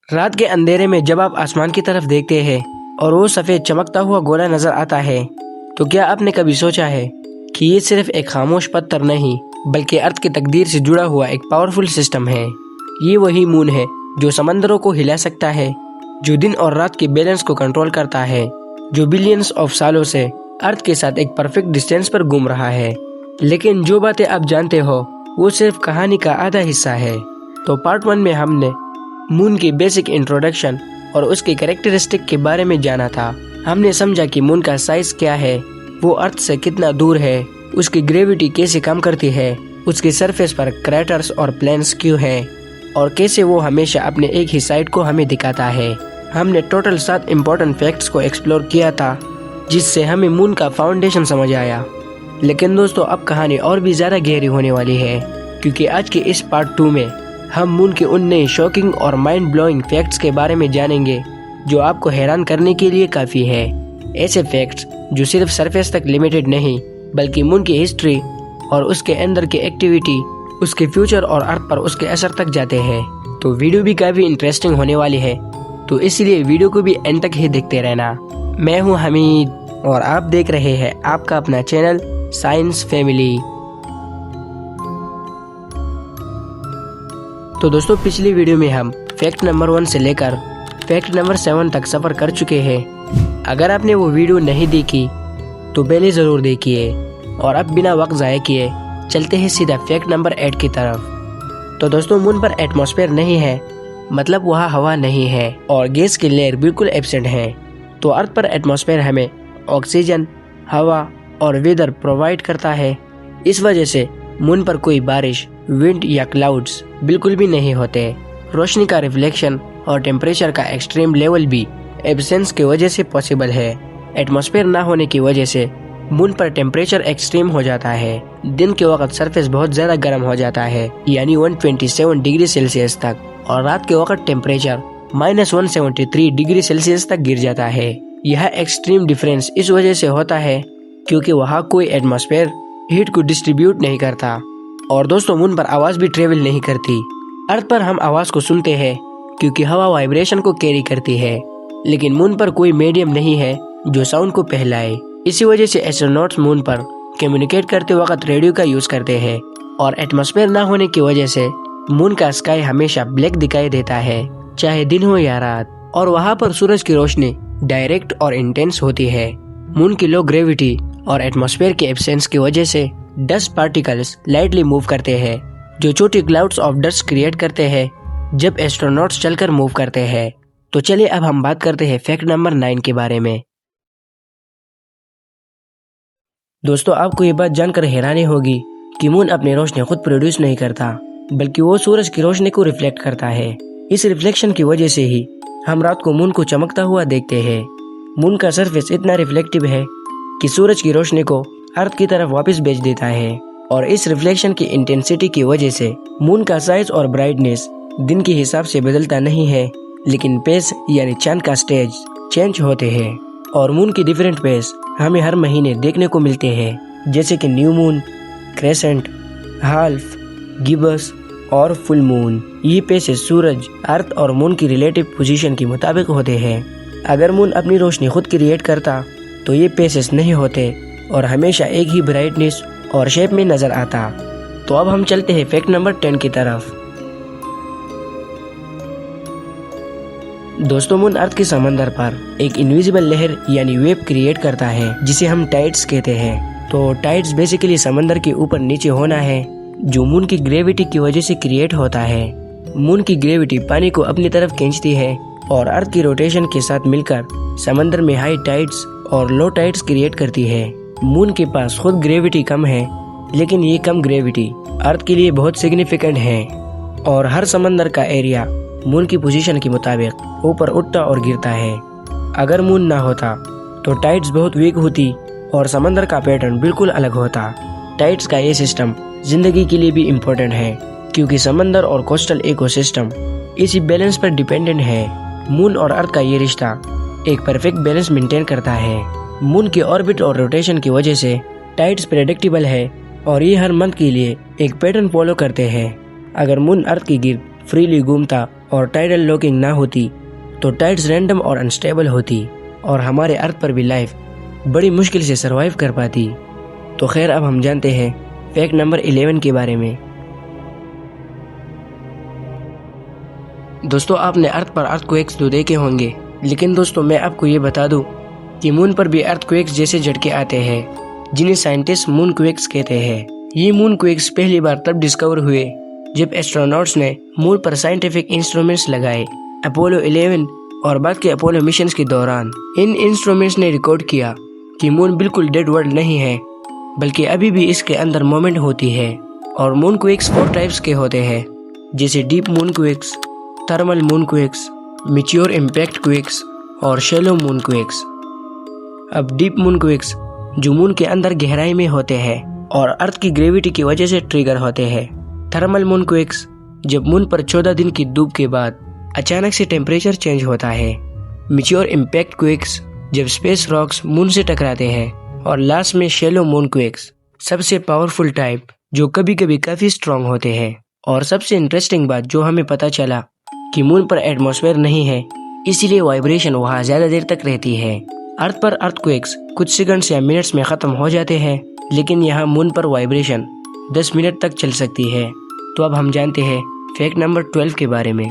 रात के अंधेरे में जब आप आसमान की तरफ देखते हैं और वो सफेद चमकता हुआ गोला नजर आता है, तो क्या आपने कभी सोचा है कि ये सिर्फ एक खामोश पत्थर नहीं बल्कि अर्थ की तकदीर से जुड़ा हुआ एक पावरफुल सिस्टम है। ये वही मून है जो समंदरों को हिला सकता है, जो दिन और रात के बैलेंस को कंट्रोल करता है, जो बिलियंस ऑफ सालों से अर्थ के साथ एक परफेक्ट डिस्टेंस पर घूम रहा है। लेकिन जो बातें आप जानते हो वो सिर्फ कहानी का आधा हिस्सा है। तो पार्ट 1 में हमने मून की बेसिक इंट्रोडक्शन और उसके कैरेक्टरिस्टिक के बारे में जाना था। हमने समझा कि मून का साइज क्या है, वो अर्थ से कितना दूर है, उसकी ग्रेविटी कैसे काम करती है, उसके सरफेस पर क्रैटर्स और प्लेन्स क्यों है और कैसे वो हमेशा अपने एक ही साइड को हमें दिखाता है। हमने टोटल 7 इम्पोर्टेंट फैक्ट्स को एक्सप्लोर किया था जिससे हमें मून का फाउंडेशन समझ आया। लेकिन दोस्तों, अब कहानी और भी ज़्यादा गहरी होने वाली है, क्योंकि आज के इस पार्ट 2 में हम मून के उन नए शॉकिंग और माइंड ब्लोइंग फैक्ट्स के बारे में जानेंगे जो आपको हैरान करने के लिए काफ़ी है। ऐसे फैक्ट्स जो सिर्फ सरफेस तक लिमिटेड नहीं बल्कि मून की हिस्ट्री और उसके अंदर की एक्टिविटी, उसके फ्यूचर और अर्थ पर उसके असर तक जाते हैं। तो वीडियो भी काफ़ी इंटरेस्टिंग होने वाली है, तो इसलिए वीडियो को भी एंड तक ही देखते रहना। मैं हूं हमीद और आप देख रहे हैं आपका अपना चैनल साइंस फैमिली। तो दोस्तों, पिछली वीडियो में हम फैक्ट नंबर 1 से लेकर फैक्ट नंबर 7 तक सफ़र कर चुके हैं। अगर आपने वो वीडियो नहीं देखी तो पहले ज़रूर देखिए। और अब बिना वक्त ज़ाया किए चलते हैं सीधा फैक्ट नंबर 8 की तरफ। तो दोस्तों, मून पर एटमॉस्फेयर नहीं है, मतलब वहाँ हवा नहीं है और गैस की लेयर बिल्कुल एब्सेंट है। तो अर्थ पर एटमॉस्फेयर हमें ऑक्सीजन, हवा और वेदर प्रोवाइड करता है। इस वजह से मून पर कोई बारिश, विंड या क्लाउड्स बिल्कुल भी नहीं होते। रोशनी का रिफ्लेक्शन और टेम्परेचर का एक्सट्रीम लेवल भी एब्सेंस की वजह से पॉसिबल है। एटमॉस्फेयर ना होने की वजह से मून पर टेम्परेचर एक्सट्रीम हो जाता है। दिन के वक्त सरफेस बहुत ज्यादा गर्म हो जाता है, यानी 127 डिग्री सेल्सियस तक, और रात के वक्त टेम्परेचर -173 डिग्री सेल्सियस तक गिर जाता है। यह एक्सट्रीम डिफरेंस इस वजह से होता है क्योंकि वहाँ कोई एटमॉस्फेयर हीट को डिस्ट्रीब्यूट नहीं करता। और दोस्तों, मून पर आवाज भी ट्रेवल नहीं करती। अर्थ पर हम आवाज को सुनते हैं क्योंकि हवा वाइब्रेशन को कैरी करती है, लेकिन मून पर कोई मीडियम नहीं है जो साउंड को फैलाए। इसी वजह से एस्ट्रोनॉट्स मून पर कम्युनिकेट करते वक्त रेडियो का यूज करते हैं। और एटमॉस्फेयर ना होने की वजह से मून का स्काई हमेशा ब्लैक दिखाई देता है, चाहे दिन हो या रात। और वहाँ पर सूरज की रोशनी डायरेक्ट और इंटेंस होती है। मून की लो ग्रेविटी और एटमॉस्फेयर के एब्सेंस की वजह से डस्ट पार्टिकल्स लाइटली मूव करते हैं, जो छोटी क्लाउड्स ऑफ डस्ट क्रिएट करते हैं जब एस्ट्रोनॉट्स चलकर मूव करते हैं। तो चलिए अब हम बात करते हैं फैक्ट नंबर 9 के बारे में। दोस्तों, आपको ये बात जानकर हैरानी होगी कि मून अपनी रोशनी खुद प्रोड्यूस नहीं करता, बल्कि वो सूरज की रोशनी को रिफ्लेक्ट करता है। इस रिफ्लेक्शन की वजह से ही हम रात को मून को चमकता हुआ देखते हैं। मून का सरफेस इतना रिफ्लेक्टिव है कि सूरज की रोशनी को अर्थ की तरफ वापस भेज देता है। और इस रिफ्लेक्शन की इंटेंसिटी की वजह से मून का साइज और ब्राइटनेस दिन के हिसाब से बदलता नहीं है, लेकिन पेस यानी चांद का स्टेज चेंज होते हैं। और मून की डिफरेंट पेस हमें हर महीने देखने को मिलते हैं, जैसे कि new moon, crescent, half, Gibbs और फुल मून। ये पेसेस सूरज, अर्थ और मून की रिलेटिव पोजीशन के मुताबिक होते हैं। अगर मून अपनी रोशनी खुद क्रिएट करता तो ये पेसेस नहीं होते और हमेशा एक ही ब्राइटनेस और शेप में नजर आता। तो अब हम चलते हैं फैक्ट नंबर 10 की तरफ। दोस्तों, मून अर्थ के समंदर पर एक इनविजिबल लहर यानी वेव क्रिएट करता है, जिसे हम टाइड्स कहते हैं। तो टाइड्स बेसिकली समंदर के ऊपर नीचे होना है, जो मून की ग्रेविटी की वजह से क्रिएट होता है। मून की ग्रेविटी पानी को अपनी तरफ खींचती है और अर्थ की रोटेशन के साथ मिलकर समंदर में हाई टाइड्स और लो टाइड्स क्रिएट करती है। मून के पास खुद ग्रेविटी कम है, लेकिन ये कम ग्रेविटी अर्थ के लिए बहुत सिग्निफिकेंट है। और हर समंदर का एरिया मून की पोजीशन के मुताबिक ऊपर उठता और गिरता है। अगर मून ना होता तो टाइड्स बहुत वीक होती और समंदर का पैटर्न बिल्कुल अलग होता। टाइड्स का ये सिस्टम जिंदगी के लिए भी इम्पोर्टेंट है, क्योंकि समंदर और कोस्टल इकोसिस्टम इसी बैलेंस पर डिपेंडेंट है। मून और अर्थ का ये रिश्ता एक परफेक्ट बैलेंस मेंटेन करता है। मून के ऑर्बिट और रोटेशन की वजह से टाइड्स प्रेडिक्टेबल है और ये हर मंथ के लिए एक पैटर्न फॉलो करते हैं। अगर मून अर्थ की गिर्द फ्रीली घूमता और टाइडल लॉकिंग ना होती तो टाइड्स रैंडम और अनस्टेबल होती और हमारे अर्थ पर भी लाइफ बड़ी मुश्किल से सरवाइव कर पाती। तो खैर, अब हम जानते हैं फैक्ट नंबर 11 के बारे में। दोस्तों, आपने अर्थ पर अर्थक्वेक्स तो देखे होंगे, लेकिन दोस्तों मैं आपको ये बता दूं कि मून पर भी अर्थक्वेक्स जैसे झटके आते हैं, जिन्हें साइंटिस्ट मून क्वेक्स कहते हैं। ये मून क्वेक्स पहली बार तब डिस्कवर हुए जब एस्ट्रोनॉट्स ने मून पर साइंटिफिक इंस्ट्रूमेंट्स लगाए अपोलो 11 और बाद के अपोलो मिशंस के दौरान। इन इंस्ट्रूमेंट्स ने रिकॉर्ड किया कि मून बिल्कुल डेड वर्ल्ड नहीं है, बल्कि अभी भी इसके अंदर मूवमेंट होती है। और मून क्वेक्स 4 टाइप्स के होते हैं, जैसे deep moon quakes, thermal moon quakes, meteor impact quakes और शैलो मून क्वेक्स। अब डीप मून क्वेक्स जो मून के अंदर गहराई में होते हैं और अर्थ की ग्रेविटी की वजह से ट्रिगर होते हैं। थर्मल मून क्वेक्स जब मून पर 14 दिन की धूप के बाद अचानक से टेम्परेचर चेंज होता है। मेटियोर इम्पैक्ट क्वेक्स जब स्पेस रॉक्स मून से टकराते हैं। और लास्ट में शैलो मून क्वेक्स, सबसे पावरफुल टाइप जो कभी कभी काफी स्ट्रॉन्ग होते हैं। और सबसे इंटरेस्टिंग बात जो हमें पता चला कि मून पर एटमॉस्फेयर नहीं है, इसीलिए वाइब्रेशन वहाँ ज्यादा देर तक रहती है। अर्थ पर अर्थक्वेक्स कुछ सेकंड्स या मिनट्स में खत्म हो जाते हैं, लेकिन यहाँ मून पर वाइब्रेशन 10 मिनट तक चल सकती है। तो अब हम जानते हैं फैक्ट नंबर 12 के बारे में।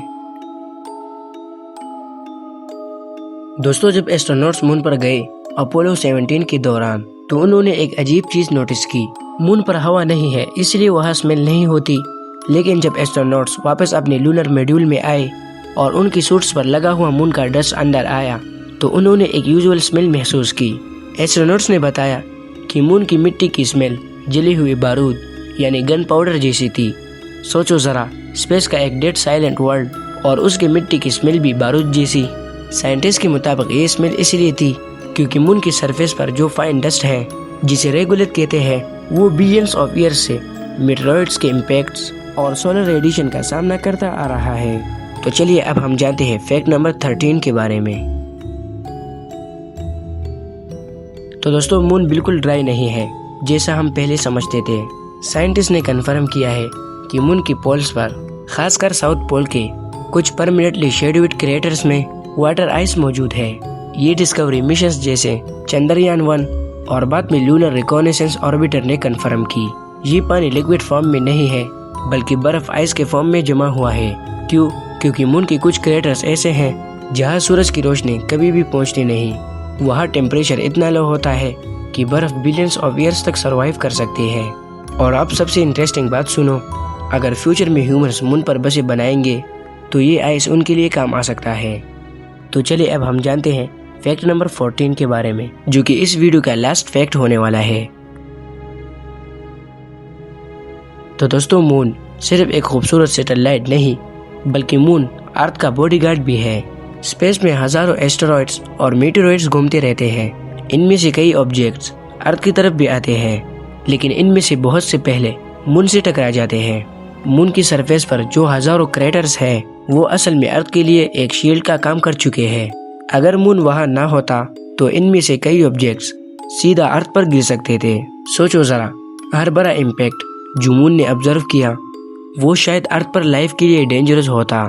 दोस्तों, जब एस्ट्रोनॉट्स मून पर गए अपोलो 17 के दौरान, तो उन्होंने एक अजीब चीज नोटिस की। मून पर हवा नहीं है, इसलिए वहाँ स्मेल नहीं होती। लेकिन जब एस्ट्रोनॉट्स वापस अपने लूनर मॉड्यूल में आए और उनकी सूट्स पर लगा हुआ मून का डस्ट अंदर आया, तो उन्होंने एक यूजुअल स्मेल महसूस की। एस्ट्रोनॉट्स ने बताया कि मून की मिट्टी की स्मेल जली हुई बारूद यानी गन पाउडर जैसी थी। सोचो जरा, स्पेस का एक डेड साइलेंट वर्ल्ड और उसकी मिट्टी की स्मेल भी बारूद जैसी। साइंटिस्ट के मुताबिक ये स्मेल इसलिए थी क्योंकि मून की सरफेस पर जो फाइन डस्ट है, जिसे रेगुलेट कहते हैं, वो बिलियंस ऑफ ईयर्स से मेटेरॉइड्स के इम्पैक्ट्स और सोलर रेडिएशन का सामना करता आ रहा है। तो चलिए अब हम जानते हैं फैक्ट नंबर 13 के बारे में। तो दोस्तों, मून बिल्कुल ड्राई नहीं है जैसा हम पहले समझते थे। साइंटिस्ट ने कंफर्म किया है कि मून की पोल्स पर, खासकर साउथ पोल के कुछ परमानेंटली शेड्यूड क्रेटर्स में वाटर आइस मौजूद है। ये डिस्कवरी मिशंस जैसे चंद्रयान 1 और बाद में लूनर रिकॉनेसेंस ऑर्बिटर ने कंफर्म की। ये पानी लिक्विड फॉर्म में नहीं है, बल्कि बर्फ आइस के फॉर्म में जमा हुआ है। क्यों? क्योंकि मून के कुछ क्रेटर्स ऐसे हैं जहाँ सूरज की रोशनी कभी भी पहुँचती नहीं। वहाँ टेम्परेचर इतना लो होता है कि बर्फ बिलियंस ऑफ ईयर्स तक सरवाइव कर सकती है। और अब सबसे इंटरेस्टिंग बात सुनो, अगर फ्यूचर में ह्यूमंस मून पर बसें बनाएंगे तो ये आइस उनके लिए काम आ सकता है। तो चलिए अब हम जानते हैं फैक्ट नंबर 14 के बारे में, जो कि इस वीडियो का लास्ट फैक्ट होने वाला है। तो दोस्तों, मून सिर्फ एक खूबसूरत सैटेलाइट नहीं, बल्कि मून अर्थ का बॉडीगार्ड भी है। स्पेस में हजारों एस्टेरॉइड्स और मेटेरॉइड्स घूमते रहते हैं। इनमें से कई ऑब्जेक्ट्स अर्थ की तरफ भी आते हैं, लेकिन इनमें से बहुत से पहले मून से टकरा जाते हैं। मून की सरफेस पर जो हजारों क्रेटर्स हैं, वो असल में अर्थ के लिए एक शील्ड का काम कर चुके हैं। अगर मून वहाँ ना होता तो इनमें से कई ऑब्जेक्ट्स सीधा अर्थ पर गिर सकते थे। सोचो जरा, हर बड़ा इम्पैक्ट जो मून ने ऑब्जर्व किया, वो शायद अर्थ पर लाइफ के लिए डेंजरस होता।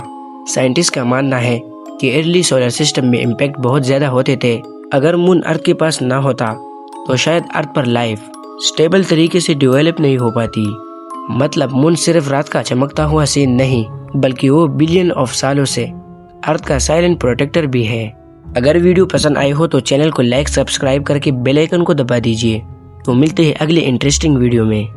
साइंटिस्ट का मानना है कि अर्ली सोलर सिस्टम में इम्पैक्ट बहुत ज्यादा होते थे। अगर मून अर्थ के पास ना होता तो शायद अर्थ पर लाइफ स्टेबल तरीके से डेवलप नहीं हो पाती। मतलब मून सिर्फ रात का चमकता हुआ सीन नहीं, बल्कि वो बिलियन ऑफ सालों से अर्थ का साइलेंट प्रोटेक्टर भी है। अगर वीडियो पसंद आई हो तो चैनल को लाइक, सब्सक्राइब करके बेल आइकन को दबा दीजिए। तो मिलते हैं अगले इंटरेस्टिंग वीडियो में।